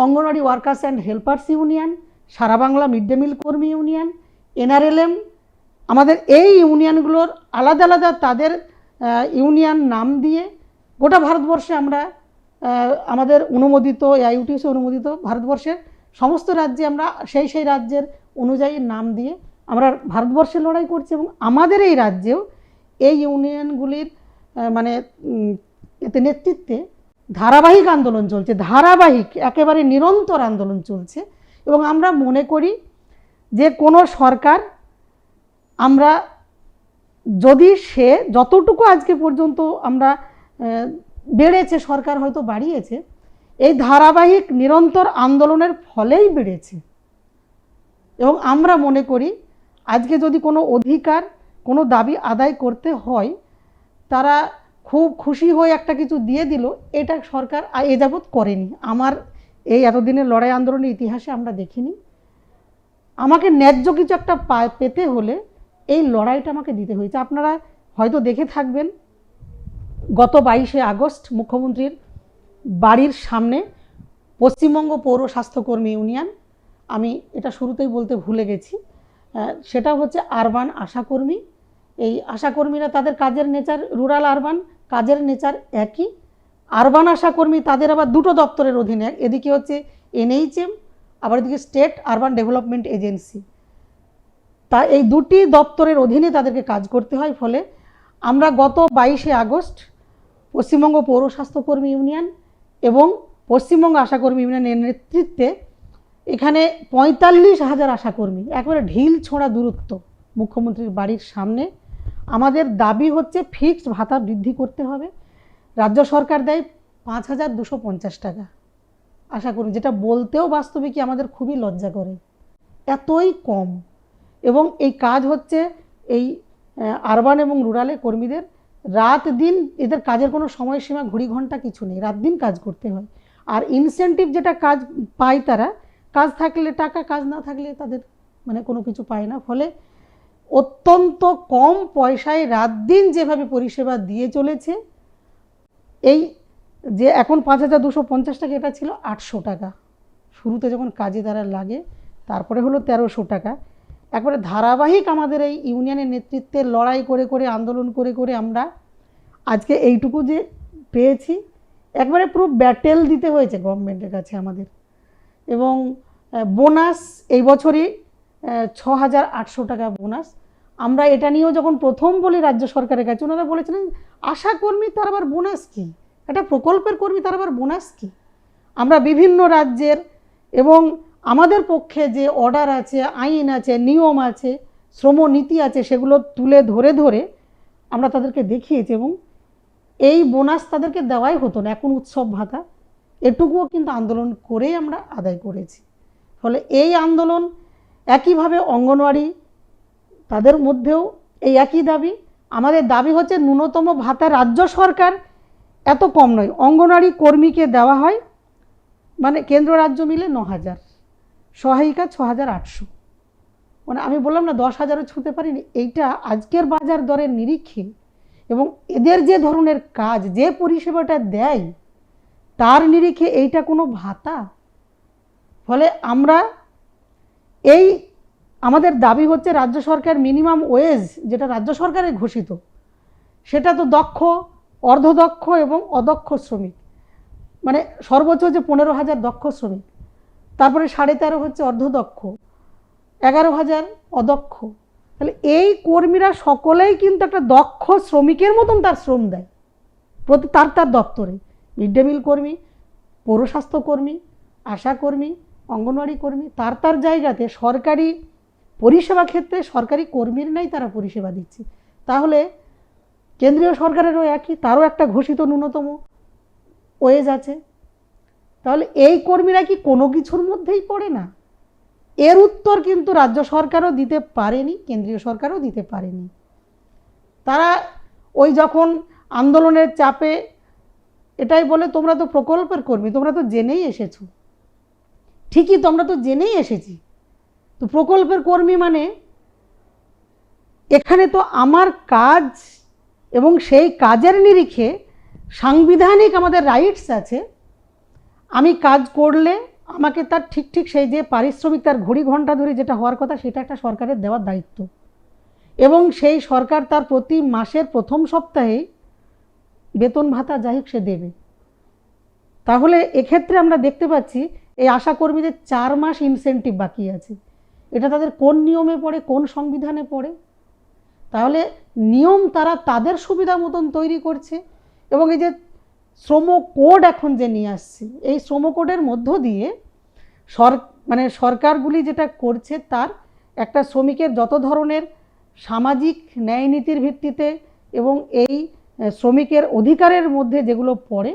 anganwadi workers and helpers union, সারা বাংলা মিড ডে মিল কর্মী ইউনিয়ন, এনআরএলএম, আমাদের এই ইউনিয়নগুলোর আলাদা আলাদা তাদের ইউনিয়ন নাম দিয়ে গোটা ভারতবর্ষে আমরা আমাদের অনুমোদিত এআইইউটিউসি অনুমোদিত ভারতবর্ষের সমস্ত রাজ্যে আমরা সেই রাজ্যের অনুযায়ী নাম দিয়ে আমরা ভারতবর্ষে লড়াই করছি। এবং আমাদের এই রাজ্যেও এই ইউনিয়নগুলির মানে এতে নেতৃত্বে ধারাবাহিক আন্দোলন চলছে, ধারাবাহিক একেবারে নিরন্তর আন্দোলন চলছে। এবং আমরা মনে করি যে কোনো সরকার, আমরা যদি সে যতটুকু আজকে পর্যন্ত আমরা বেড়েছে, সরকার হয়তো বাড়িয়েছে, এই ধারাবাহিক নিরন্তর আন্দোলনের ফলেই বেড়েছে। এবং আমরা মনে করি আজকে যদি কোনো অধিকার, কোনো দাবি আদায় করতে হয়, তারা খুব খুশি হয়ে একটা কিছু দিয়ে দিল, এটা সরকার এ যাবৎ করেনি। আমার এই এতদিনের লড়াই আন্দোলনের ইতিহাসে আমরা দেখিনি। আমাকে ন্যায্য কিছু একটা পেতে হলে এই লড়াইটা আমাকে দিতে হয়েছে। আপনারা হয়তো দেখে থাকবেন, গত 22শে আগস্ট মুখ্যমন্ত্রীর বাড়ির সামনে পশ্চিমবঙ্গ পৌর স্বাস্থ্যকর্মী ইউনিয়ন, আমি এটা শুরুতেই বলতে ভুলে গেছি, সেটা হচ্ছে আরবান আশাকর্মী। এই আশাকর্মীরা তাদের কাজের নেচার, রুরাল আরবান কাজের নেচার একই। আরবান আশাকর্মী তাদের আবার দুটো দপ্তরের অধীনে, এদিকে হচ্ছে এনএইচএম, আবার এদিকে স্টেট আরবান ডেভেলপমেন্ট এজেন্সি। তা এই দুটি দপ্তরের অধীনে তাদেরকে কাজ করতে হয়। ফলে আমরা গত 22শে আগস্ট পশ্চিমবঙ্গ পৌর স্বাস্থ্যকর্মী ইউনিয়ন এবং পশ্চিমবঙ্গ আশাকর্মী ইউনিয়নের নেতৃত্বে এখানে 45,000 আশাকর্মী, একেবারে ঢিল ছোঁড়া দূরত্ব মুখ্যমন্ত্রীর বাড়ির সামনে। আমাদের দাবি হচ্ছে ফিক্সড ভাতা বৃদ্ধি করতে হবে। রাজ্য সরকার দেয় 5,250 টাকা আশাকর্মী, যেটা বলতেও বাস্তবে কি আমাদের খুবই লজ্জা করে, এতই কম। এবং এই কাজ হচ্ছে এই আরবান এবং রুরালে কর্মীদের রাত দিন, এদের কাজের কোনো সময়সীমা ঘড়ি ঘন্টা কিছু নেই, রাত দিন কাজ করতে হয়। আর ইনসেন্টিভ যেটা কাজ পায় তারা, কাজ থাকলে টাকা, কাজ না থাকলে তাদের মানে কোনো কিছু পায় না। ফলে অত্যন্ত কম পয়সায় রাত দিন যেভাবে পরিষেবা দিয়ে চলেছে, এই যে এখন 5,250 টাকা, এটা ছিল 800 টাকা শুরুতে যখন কাজে তারা লাগে, তারপরে হলো 1300 টাকা। একবারে ধারাবাহিক আমাদের এই ইউনিয়নের নেতৃত্বে লড়াই করে করে, আন্দোলন করে করে আমরা আজকে এইটুকু যে পেয়েছি, একবারে পুরো ব্যাটেল দিতে হয়েছে গভর্নমেন্টের কাছে আমাদের। এবং বোনাস এই বছরই 6,800 টাকা বোনাস। আমরা এটা নিয়েও যখন প্রথম বলি রাজ্য সরকারের কাছে, ওনারা বলেছিলেন আশাকর্মী তার আবার বোনাস কী, একটা প্রকল্পের কর্মী তার আবার বোনাস কী। আমরা বিভিন্ন রাজ্যের এবং আমাদের পক্ষে যে অর্ডার আছে, আইন আছে, নিয়ম আছে, শ্রমনীতি আছে, সেগুলো তুলে ধরে ধরে আমরা তাদেরকে দেখিয়েছি। এবং এই বোনাস তাদেরকে দেওয়াই হতো না, এখন উৎসব ভাতা, এটুকুও কিন্তু আন্দোলন করেই আমরা আদায় করেছি। ফলে এই আন্দোলন একইভাবে অঙ্গনওয়াড়ি, তাদের মধ্যেও এই একই দাবি। আমাদের দাবি হচ্ছে ন্যূনতম ভাতা রাজ্য সরকার এত কম নয়, অঙ্গনওয়াড়ি কর্মীকে দেওয়া হয় মানে কেন্দ্র রাজ্য মিলে 9,000, সহায়িকা 6,800, মানে আমি বললাম না 10,000ও ছুঁতে পারিনি। এইটা আজকের বাজার দরের নিরিখে এবং এদের যে ধরনের কাজ, যে পরিষেবাটা দেয়, তার নিরিখে এইটা কোনো ভাতা? ফলে আমরা এই আমাদের দাবি হচ্ছে রাজ্য সরকার মিনিমাম ওয়েজ, যেটা রাজ্য সরকারের ঘোষিত, সেটা তো দক্ষ, অর্ধদক্ষ এবং অদক্ষ শ্রমিক, মানে সর্বোচ্চ হচ্ছে 15,000 দক্ষ শ্রমিক, তারপরে 13.5 হচ্ছে অর্ধদক্ষ, 11,000 অদক্ষ। তাহলে এই কর্মীরা সকলেই কিন্তু একটা দক্ষ শ্রমিকের মতন তার শ্রম দেয় প্রতি তার দপ্তরে। মিড ডে মিল কর্মী, পৌরস্বাস্থ্য কর্মী, আশাকর্মী, অঙ্গনওয়াড়ি কর্মী, তার জায়গাতে সরকারি পরিষেবা ক্ষেত্রে সরকারি কর্মীর নাই তারা পরিষেবা দিচ্ছে। তাহলে কেন্দ্রীয় সরকারেরও একই, তারও একটা ঘোষিত ন্যূনতম ওয়েজ আছে। তাহলে এই কর্মীরা কি কোনো কিছুর মধ্যেই পড়ে না? এর উত্তর কিন্তু রাজ্য সরকারও দিতে পারেনি, কেন্দ্রীয় সরকারও দিতে পারেনি। তারা ওই যখন আন্দোলনের চাপে এটাই বলে, তোমরা তো প্রকল্পের কর্মী, তোমরা তো জেনেই এসেছো। ঠিকই, তোমরা তো জেনেই এসেছি, তো প্রকল্পের কর্মী মানে এখানে তো আমার কাজ এবং সেই কাজের নিরিখে সাংবিধানিক আমাদের রাইটস আছে। আমি কাজ করলে আমাকে তার ঠিক ঠিক সেই যে পারিশ্রমিক, তার ঘড়ি ঘন্টা ধরে যেটা হওয়ার কথা, সেটা একটা সরকারের দেওয়ার দায়িত্ব, এবং সেই সরকার তার প্রতি মাসের প্রথম সপ্তাহে বেতন ভাতা যাই হোক সে দেবে। তাহলে এক্ষেত্রে আমরা দেখতে পাচ্ছি এই আশাকর্মীদের 4 মাস ইনসেন্টিভ বাকি আছে। এটা তাদের কোন নিয়মে পড়ে, কোন সংবিধানে পড়ে? তাহলে নিয়ম তারা তাদের সুবিধা মতন তৈরি করছে। এবং এই যে শ্রম কোড এখন যে নিয়ে আসছে, এই শ্রম কোডের মধ্য দিয়ে সরকারগুলি যেটা করছে, তার একটা শ্রমিকের যত ধরনের সামাজিক ন্যায় নীতির ভিত্তিতে এবং এই শ্রমিকের অধিকারের মধ্যে যেগুলো পড়ে,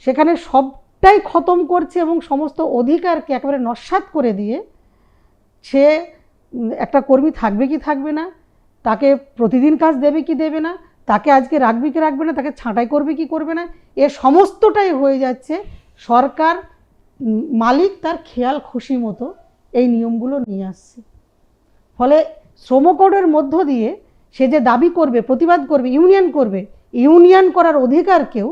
সেখানে সবটাই খতম করছে এবং সমস্ত অধিকারকে একেবারে নস্যাৎ করে দিয়ে সে একটা কর্মী থাকবে কি থাকবে না, তাকে প্রতিদিন কাজ দেবে কি দেবে না, তাকে আজকে রাখবে কি রাখবে না, তাকে ছাঁটাই করবে কি করবে না, এ সমস্তটাই হয়ে যাচ্ছে সরকার মালিক তার খেয়াল খুশি মতো এই নিয়মগুলো নিয়ে আসছে। ফলে শ্রম কোডের মধ্য দিয়ে সে যে দাবি করবে, প্রতিবাদ করবে, ইউনিয়ন করার অধিকারকেও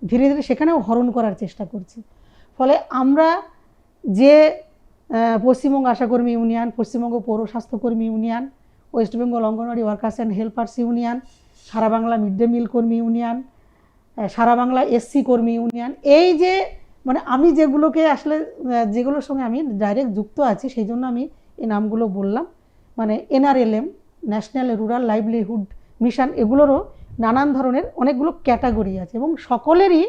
ধীরে ধীরে সেখানেও হরণ করার চেষ্টা করছে। ফলে আমরা যে পশ্চিমবঙ্গ আশাকর্মী ইউনিয়ন, পশ্চিমবঙ্গ পৌর স্বাস্থ্যকর্মী union, West Bengal anganwadi workers and helpers union, সারা বাংলা মিড ডে মিল কর্মী ইউনিয়ন, সারা বাংলা এসসি কর্মী ইউনিয়ন, এই যে আমি যেগুলোকে আসলে যেগুলোর সঙ্গে আমি ডাইরেক্ট যুক্ত আছি, সেই জন্য আমি এই নামগুলো বললাম। NRLM, national rural livelihood mission, এগুলোরও নানান ধরনের অনেকগুলো ক্যাটাগরি আছে এবং সকলেরই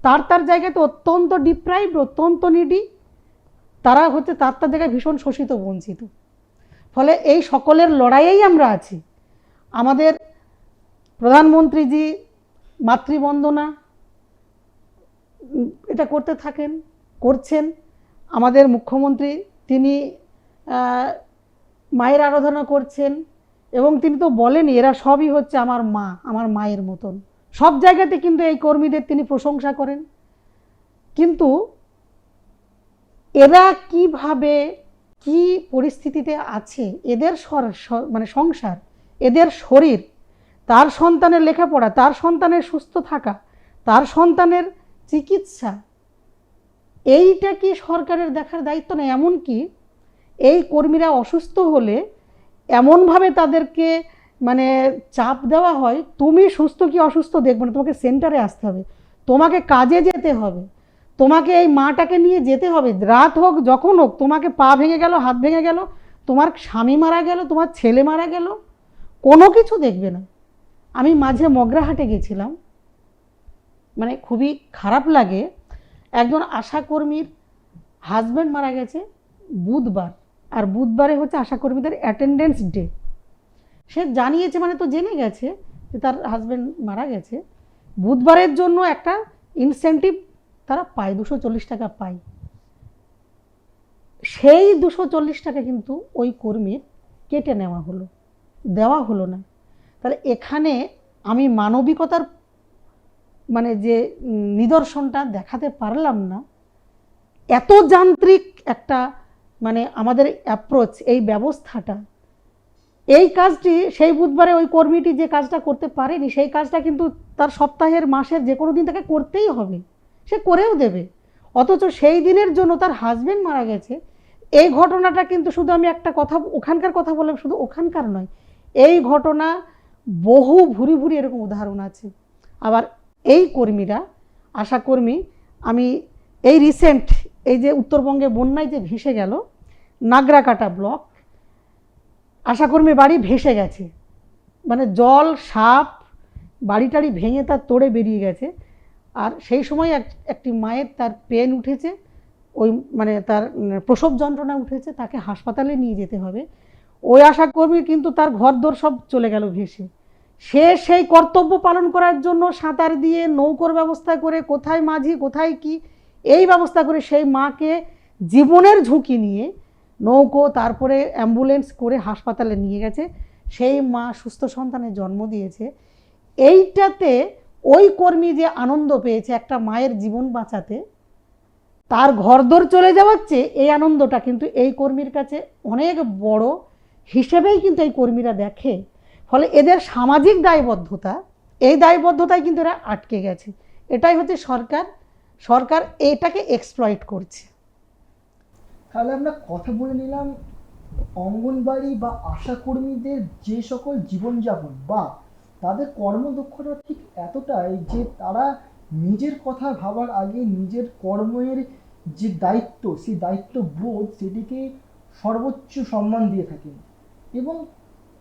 তার তার জায়গাতে অত্যন্ত ডিপ্রাইভড, অত্যন্ত নিডি, তারা হচ্ছে তার তার জায়গায় ভীষণ শোষিত, বঞ্চিত। ফলে এই সকলের লড়াইয়েই আমরা আছি। আমাদের প্রধানমন্ত্রীজি মাতৃবন্দনা এটা করতে করছেন। আমাদের মুখ্যমন্ত্রী তিনি মায়ের আরাধনা করছেন এবং তিনি তো বলেনই এরা সবই হচ্ছে আমার মা, আমার মায়ের মতন। সব জায়গাতে কিন্তু এই কর্মীদের তিনি প্রশংসা করেন। কিন্তু এরা কিভাবে কি পরিস্থিতিতে আছে, এদের সংসার, এদের শরীর, তার সন্তানের লেখাপড়া, তার সন্তানের সুস্থ থাকা, তার সন্তানের চিকিৎসা, এইটা কি সরকারের দেখার দায়িত্ব নেই? এমনকি এই কর্মীরা অসুস্থ হলে এমনভাবে তাদেরকে চাপ দেওয়া হয়, তুমি সুস্থ কি অসুস্থ দেখবে না, তোমাকে সেন্টারে আসতে হবে, তোমাকে কাজে যেতে হবে, তোমাকে এই মাটাকে নিয়ে যেতে হবে, রাত হোক যখন হোক, তোমাকে পা ভেঙে গেল, হাত ভেঙে গেল, তোমার স্বামী মারা গেল, তোমার ছেলে মারা গেল, কোনো কিছু দেখবে না। আমি মাঝে মগরাহাটে গেছিলাম, খুবই খারাপ লাগে, একজন আশাকর্মীর হাজব্যান্ড মারা গেছে বুধবার, আর বুধবারে হচ্ছে আশাকর্মীদের অ্যাটেন্ডেন্স ডে। সে জানিয়েছে, তো জেনে গেছে যে তার হাজব্যান্ড মারা গেছে, বুধবারের জন্য একটা ইনসেন্টিভ তারা পায়, 240 টাকা পায়। সেই 240 টাকা কিন্তু ওই কর্মীর কেটে নেওয়া হলো, দেওয়া হলো না। তাহলে এখানে আমি মানবিকতার যে নিদর্শনটা দেখাতে পারলাম না। এত যান্ত্রিক একটা আমাদের অ্যাপ্রোচ, এই ব্যবস্থাটা, এই কাজটি সেই বুধবারে ওই কর্মীটি যে কাজটা করতে পারেনি, সেই কাজটা কিন্তু তার সপ্তাহের, মাসের যে কোনো দিন তাকে করতেই হবে, সে করেও দেবে। অথচ সেই দিনের জন্য তার হাজব্যান্ড মারা গেছে। এই ঘটনাটা কিন্তু শুধু আমি একটা কথা, ওখানকার কথা বললাম, শুধু ওখানকার নয়, এই ঘটনা বহু ভুরি ভুরি এরকম উদাহরণ আছে। আবার এই কর্মীরা, আশাকর্মী, আমি এই রিসেন্ট এই যে উত্তরবঙ্গে বন্যায় যে ভেসে গেল নাগরাকাটা ব্লক, আশাকর্মী বাড়ি ভেসে গেছে, জল, সাপ, বাড়ি টাড়ি ভেঙে তার তোড়ে বেরিয়ে গেছে। আর সেই সময় একটি মায়ের তার পেন উঠেছে, ওই তার প্রসব যন্ত্রণা উঠেছে, তাকে হাসপাতালে নিয়ে যেতে হবে। ওই আশাকর্মী কিন্তু তার ঘরদোর সব চলে গেল ভেসে। সে সেই কর্তব্য পালন করার জন্য সাঁতার দিয়ে, নৌকোর ব্যবস্থা করে, কোথায় মাঝি, কোথায় কি, এই ব্যবস্থা করে সেই মাকে জীবনের ঝুঁকি নিয়ে নৌকো তারপরে অ্যাম্বুলেন্স করে হাসপাতালে নিয়ে গেছে, সেই মা সুস্থ সন্তানের জন্ম দিয়েছে। এইটাতে ওই কর্মী যে আনন্দ পেয়েছে একটা মায়ের জীবন বাঁচাতে, তার ঘরদোর চলে যাওয়ার চেয়ে এই আনন্দটা কিন্তু এই কর্মীর কাছে অনেক বড় হিসেবেই কিন্তু এই কর্মীরা দেখে। ফলে এদের সামাজিক দায়বদ্ধতা, এই দায়বদ্ধতায় কিন্তু এরা আটকে গেছে। এটাই হচ্ছে সরকার এটাকে এক্সপ্লয়েট করছে। তাহলে আমরা কথা বলে নিলাম অঙ্গনবাড়ি বা আশাকর্মীদের যে সকল জীবনযাপন বা তাদের কর্মদক্ষতা ঠিক এতটাই যে তারা নিজের কথা ভাবার আগে নিজের কর্মের যে দায়িত্ব, সেই দায়িত্ববোধ সেটিকে সর্বোচ্চ সম্মান দিয়ে থাকেন, এবং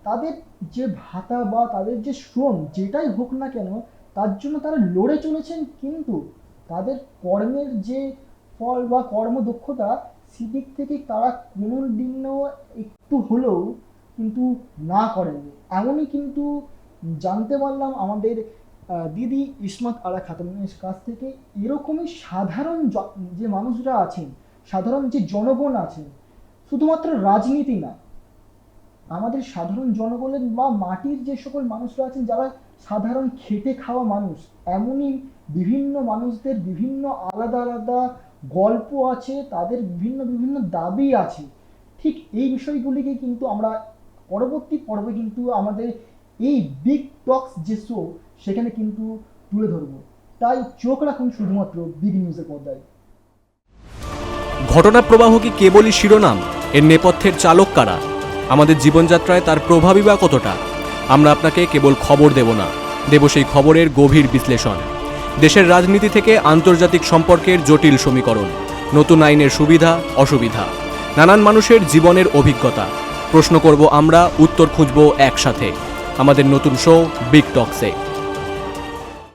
তাদের যে ভাতা বা তাদের যে শ্রম যেটাই হোক না কেন তার জন্য তারা লড়ে চলেছেন, কিন্তু তাদের কর্মের যে ফল বা কর্মদক্ষতা সেদিক থেকে তারা কোনো দিনও একটু হলেও কিন্তু না করেননি। এমনই কিন্তু জানতে পারলাম আমাদের দিদি ইসমাত আরা খাতুনের কাছ থেকে। এরকমই সাধারণ যে মানুষরা আছেন, সাধারণ যে জনগণ আছেন, শুধুমাত্র রাজনীতি না, আমাদের সাধারণ জনগণের বা মাটির যে সকল মানুষরা আছেন যারা সাধারণ খেটে খাওয়া মানুষ, এমনই বিভিন্ন মানুষদের বিভিন্ন আলাদা আলাদা গল্প আছে, তাদের বিভিন্ন বিভিন্ন দাবি আছে। ঠিক এই বিষয়গুলিকে কিন্তু আমরা পরবর্তী পর্বে কিন্তু আমাদের এই বিগ টক্স যে শো সেখানে কিন্তু তুলে ধরবো। তাই চোখ রাখুন শুধুমাত্র বিগ নিউজের পর্দায়। ঘটনা প্রবাহ কি কেবলই শিরোনাম? এর নেপথ্যের চালক কারা? আমাদের জীবনযাত্রায় তার প্রভাবই বা কতটা? আমরা আপনাকে কেবল খবর দেব না, দেব সেই খবরের গভীর বিশ্লেষণ। দেশের রাজনীতি থেকে আন্তর্জাতিক সম্পর্কের জটিল সমীকরণ, নতুন আইনের সুবিধা অসুবিধা, নানান মানুষের জীবনের অভিজ্ঞতা। প্রশ্ন করব আমরা, উত্তর খুঁজব একসাথে। আমাদের নতুন শো বিগ টক্সে।